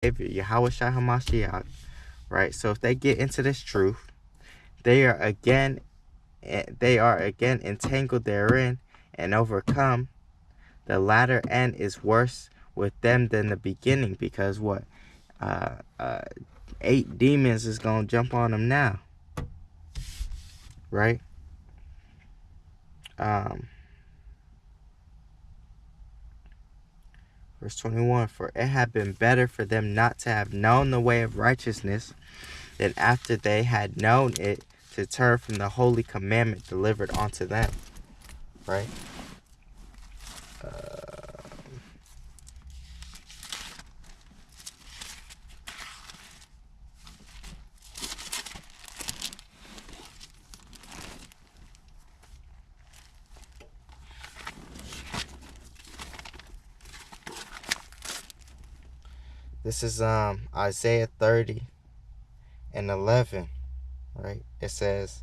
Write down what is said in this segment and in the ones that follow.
Savior, Yahawashi Hamashiach, right? So if they get into this truth, they are again entangled therein and overcome. The latter end is worse with them than the beginning, because what? Uh, uh, 8 demons is gonna jump on them now, right? Verse 21, for it had been better for them not to have known the way of righteousness than after they had known it to turn from the holy commandment delivered unto them, right? This is Isaiah 30 and 11, right? It says,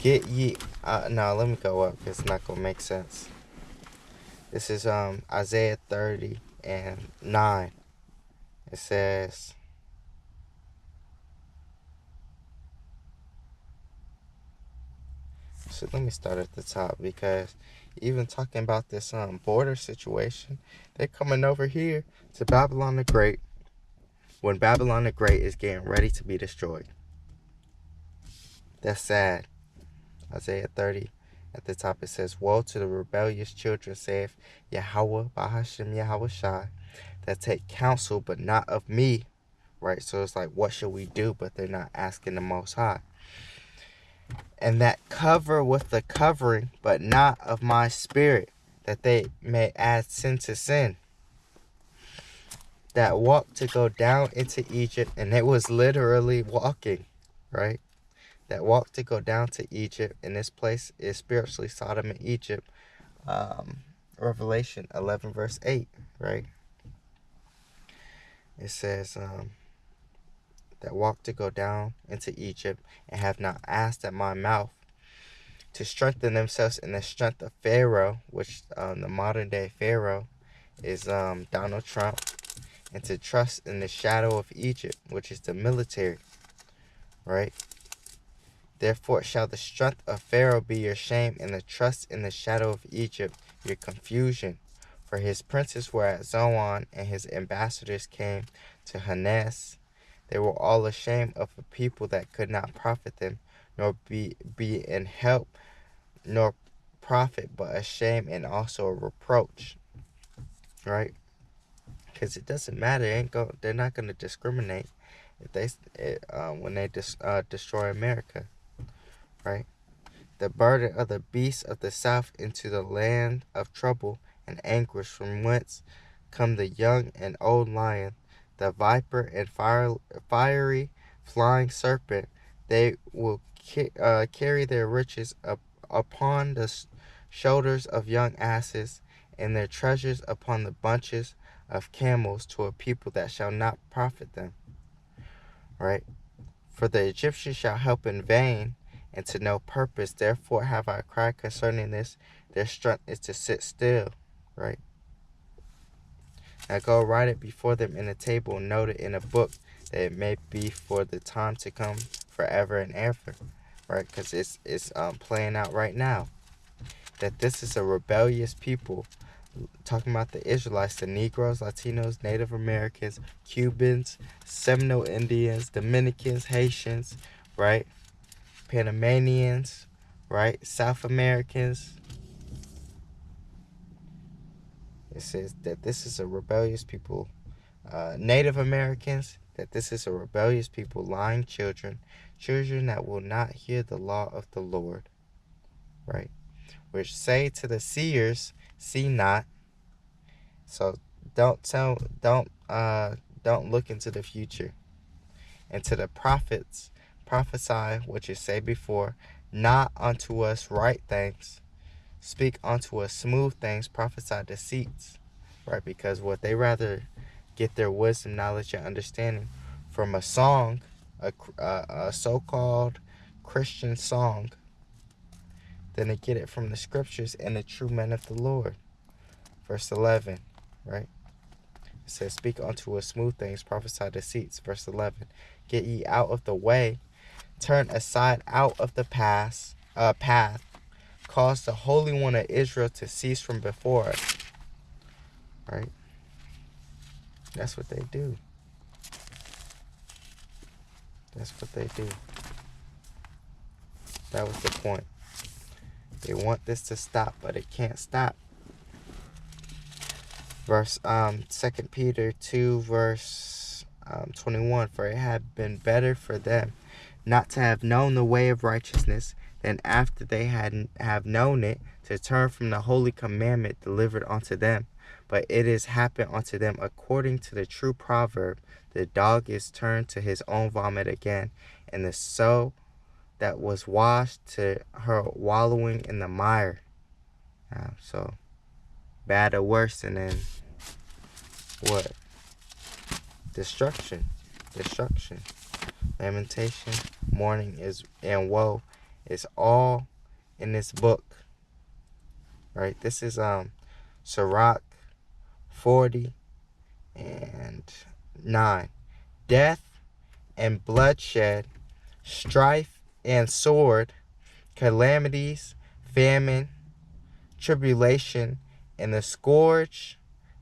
get ye, no, let me go up, it's not going to make sense. This is Isaiah 30 and 9. It says, so let me start at the top, because even talking about this border situation, they're coming over here to Babylon the Great when Babylon the Great is getting ready to be destroyed. That's sad. Isaiah 30 at the top, it says, woe to the rebellious children, saith Yahawah, Bahashem Yahawashi, that take counsel but not of me, right? So it's like, what should we do? But they're not asking the Most High. And that cover with the covering, but not of my spirit, that they may add sin to sin. That walk to go down into Egypt, and it was literally walking, right? That walk to go down to Egypt, and this place is spiritually Sodom and Egypt. Revelation 11 verse 8, right? It says, that walk to go down into Egypt, and have not asked at my mouth, to strengthen themselves in the strength of Pharaoh, which the modern day Pharaoh is Donald Trump, and to trust in the shadow of Egypt, which is the military, right? Therefore shall the strength of Pharaoh be your shame, and the trust in the shadow of Egypt your confusion. For his princes were at Zoan, and his ambassadors came to Hanes. They were all ashamed of a people that could not profit them, nor be in help, nor profit, but a shame and also a reproach, right? Because it doesn't matter. They're not going to discriminate if when they destroy America, right? The burden of the beasts of the south into the land of trouble and anguish, from whence come the young and old lion, the viper and fiery flying serpent. They will carry their riches upon the shoulders of young asses, and their treasures upon the bunches of camels, to a people that shall not profit them, right? For the Egyptians shall help in vain, and to no purpose. Therefore have I cried concerning this. Their strength is to sit still, right? Now go write it before them in a table, and note it in a book, that it may be for the time to come, forever and ever, right? Because it's playing out right now, that this is a rebellious people. Talking about the Israelites, the Negroes, Latinos, Native Americans, Cubans, Seminole Indians, Dominicans, Haitians, right? Panamanians, right? South Americans. It says that this is a rebellious people. Native Americans, that this is a rebellious people, lying children that will not hear the law of the Lord, right? Which say to the seers, see not. So don't look into the future. And to the prophets, prophesy what you say before, not unto us right things, speak unto us smooth things, prophesy deceits, right? Because what they rather get their wisdom, knowledge, and understanding from a song, a so-called Christian song, than they get it from the scriptures and the true men of the Lord. Verse 11, right? It says, speak unto us smooth things, prophesy deceits. Verse 11, get ye out of the way, turn aside out of the path, cause the Holy One of Israel to cease from before us. Right? That's what they do. That's what they do. That was the point. They want this to stop, but it can't stop. Verse 2 Peter 2 verse 21, for it had been better for them not to have known the way of righteousness than after they have known it to turn from the holy commandment delivered unto them. But it is happened unto them according to the true proverb, the dog is turned to his own vomit again, and the sow that was washed to her wallowing in the mire. So bad or worse, and then what? Destruction. Lamentation, mourning and woe is all in this book. Right? This is Sirach 40:9. Death and bloodshed, strife and sword, calamities, famine, tribulation, and the scourge,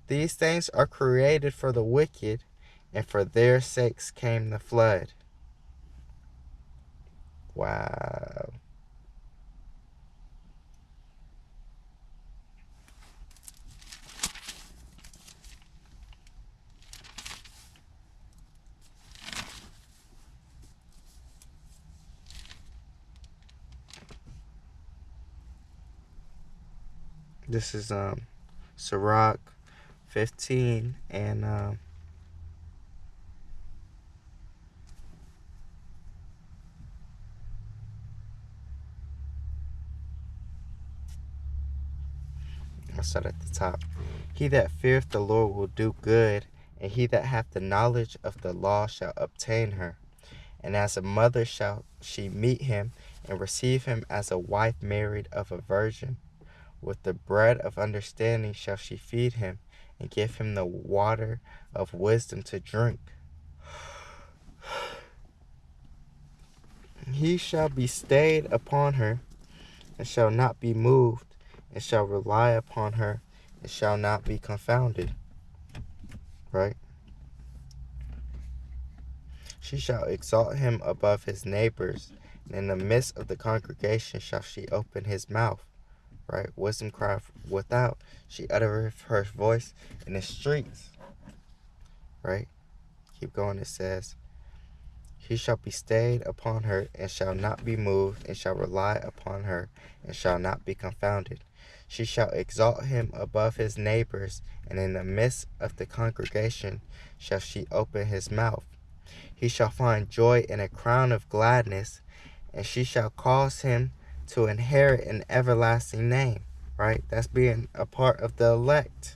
these things are created for the wicked, and for their sakes came the flood. Wow. This is Sirach 15 and I'll start at the top. He that feareth the Lord will do good, and he that hath the knowledge of the law shall obtain her. And as a mother shall she meet him, and receive him as a wife married of a virgin. With the bread of understanding shall she feed him, and give him the water of wisdom to drink. He shall be stayed upon her, and shall not be moved, and shall rely upon her, and shall not be confounded. Right? She shall exalt him above his neighbors, and in the midst of the congregation shall she open his mouth. Right? Wisdom crieth without, she uttereth her voice in the streets. Right? Keep going, it says, he shall be stayed upon her, and shall not be moved, and shall rely upon her, and shall not be confounded. She shall exalt him above his neighbors, and in the midst of the congregation shall she open his mouth. He shall find joy in a crown of gladness, and she shall cause him to inherit an everlasting name. Right? That's being a part of the elect.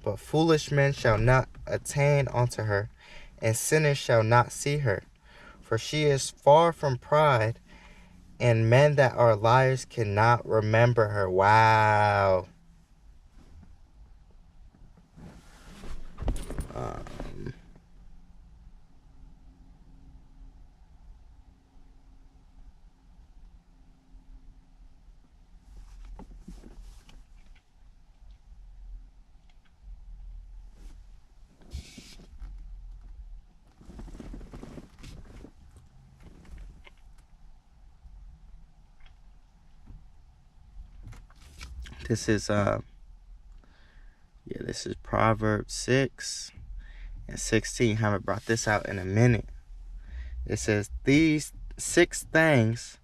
But foolish men shall not attain unto her, and sinners shall not see her. For she is far from pride, and men that are liars cannot remember her. Wow. This is this is Proverbs 6 and 16. Haven't brought this out in a minute. It says, these 6 things.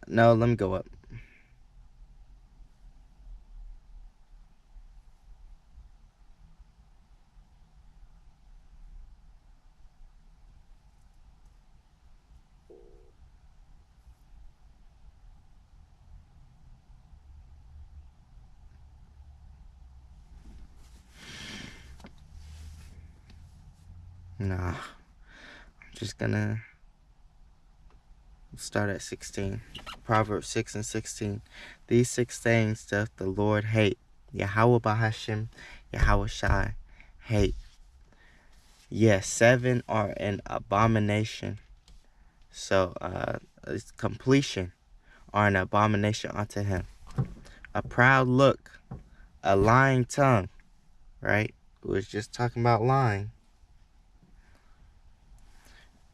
No, let me go up. Nah, I'm just gonna start at 16. Proverbs 6 and 16. These 6 things doth the Lord hate: Yahawah Bahashim, Yahawashi, hate. Yes, 7 are an abomination. So, it's completion are an abomination unto him. A proud look, a lying tongue, right? We was just talking about lying.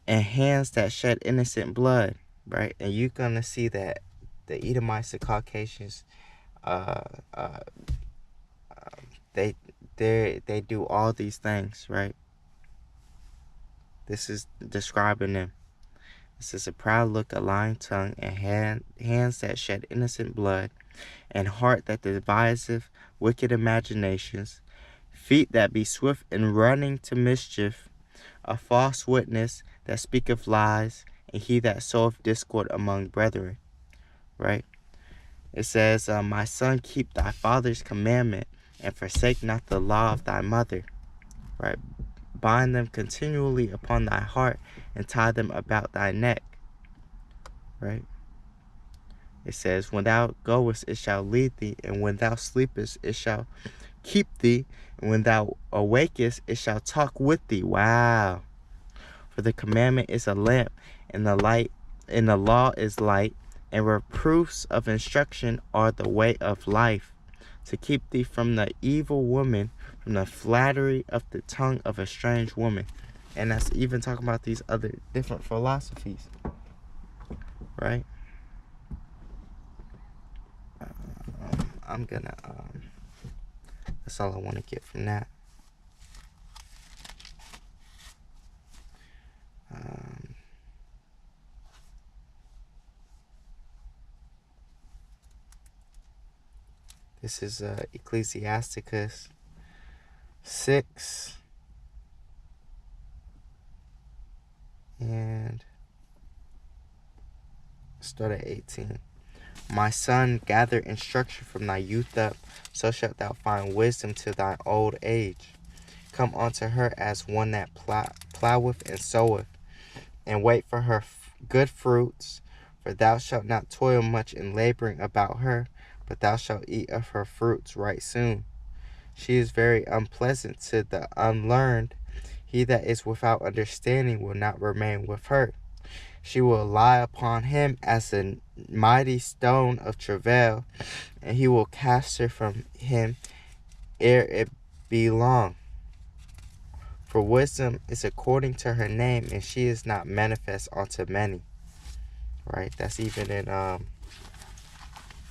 And hands that shed innocent blood, right? And you're going to see that the Edomites, the Caucasians, uh, uh, they do all these things, right? This is describing them. This is a proud look, a lying tongue, and hands that shed innocent blood, and heart that deviseth wicked imaginations, feet that be swift in running to mischief, a false witness that speaketh lies, and he that soweth discord among brethren. Right? It says, my son, keep thy father's commandment, and forsake not the law of thy mother. Right? Bind them continually upon thy heart, and tie them about thy neck. Right? It says, when thou goest, it shall lead thee, and when thou sleepest, it shall keep thee, and when thou awakest, it shall talk with thee. Wow. For the commandment is a lamp, and the law is light, and reproofs of instruction are the way of life, to keep thee from the evil woman, from the flattery of the tongue of a strange woman. And that's even talking about these other different philosophies, right? I'm gonna, that's all I want to get from that. This is Ecclesiasticus 6 and start at 18. My son, gather instruction from thy youth up, so shalt thou find wisdom to thy old age. Come unto her as one that ploweth and soweth, and wait for her good fruits, for thou shalt not toil much in laboring about her, but thou shalt eat of her fruits right soon. She is very unpleasant to the unlearned. He that is without understanding will not remain with her. She will lie upon him as a mighty stone of travail, and he will cast her from him ere it be long. For wisdom is according to her name, and she is not manifest unto many. Right? That's even in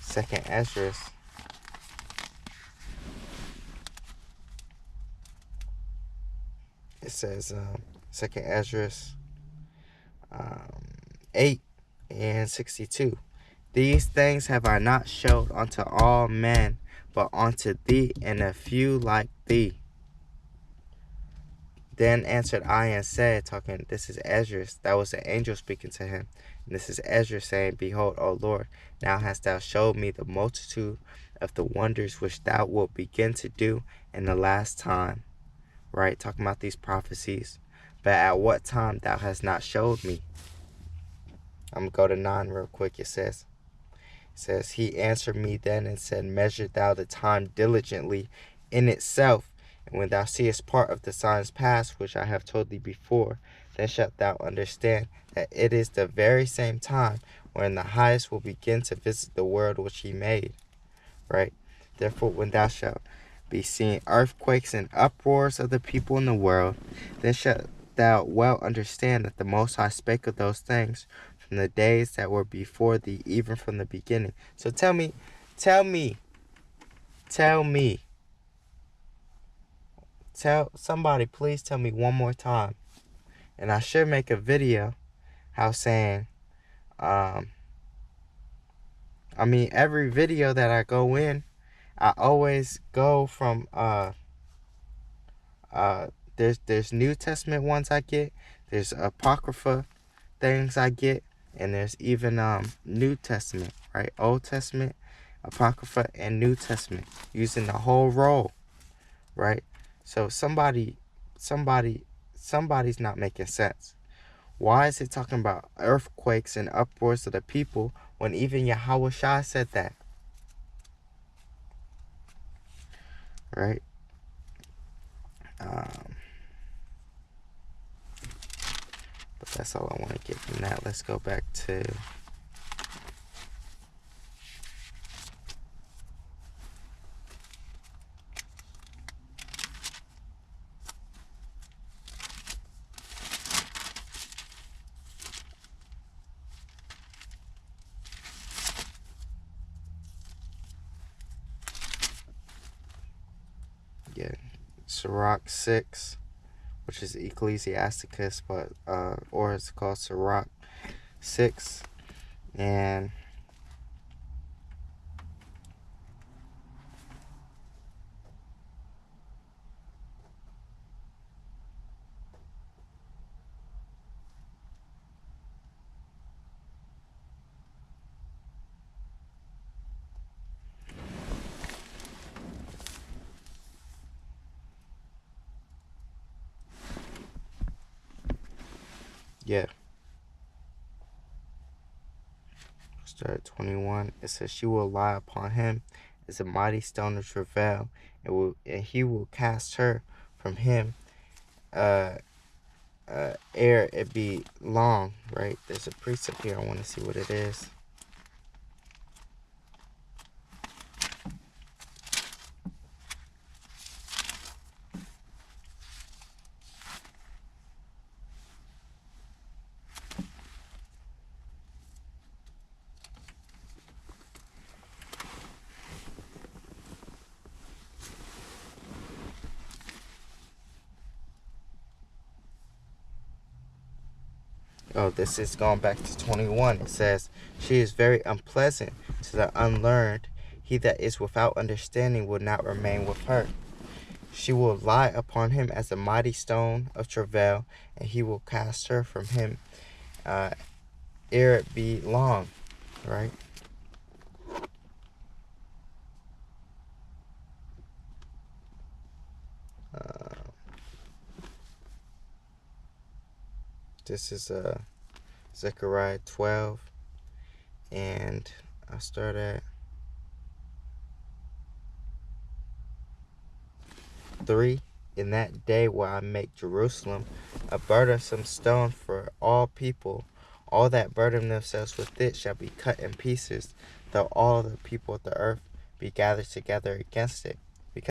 2nd Ezra. It says 2nd Ezra 8 and 62. These things have I not showed unto all men, but unto thee and a few like thee. Then answered I and said, this is Ezra, that was the angel speaking to him. And this is Ezra saying, Behold, O Lord, now hast thou showed me the multitude of the wonders which thou wilt begin to do in the last time. Right? Talking about these prophecies. But at what time thou hast not showed me? I'm going to go to 9 real quick. It says, He answered me then and said, Measure thou the time diligently in itself, and when thou seest part of the signs past, which I have told thee before, then shalt thou understand that it is the very same time wherein the highest will begin to visit the world which he made. Right? Therefore, when thou shalt be seeing earthquakes and uproars of the people in the world, then shalt thou well understand that the Most High spake of those things from the days that were before thee, even from the beginning. So tell me, somebody, please tell me one more time. And I should make a video how saying, every video that I go in, I always go from, there's New Testament ones I get, there's Apocrypha things I get, and there's even New Testament, right? Old Testament, Apocrypha, and New Testament, using the whole roll, right? So somebody's not making sense. Why is it talking about earthquakes and uproars of the people when even Yahawashi said that? Right? But that's all I want to get from that. Let's go back to Sirach 6, which is Ecclesiasticus, but or it's called Sirach 6, and start at 21. It says, "She will lie upon him as a mighty stone of travail, and he will cast her from him, ere it be long." Right? There's a precept here. I want to see what it is. Oh, this is going back to 21. It says, "She is very unpleasant to the unlearned. He that is without understanding will not remain with her. She will lie upon him as a mighty stone of travail, and he will cast her from him, ere it be long." Right? This is Zechariah 12, and I start at 3. "In that day will I make Jerusalem a burdensome stone for all people. All that burden themselves with it shall be cut in pieces, though all the people of the earth be gathered together against it.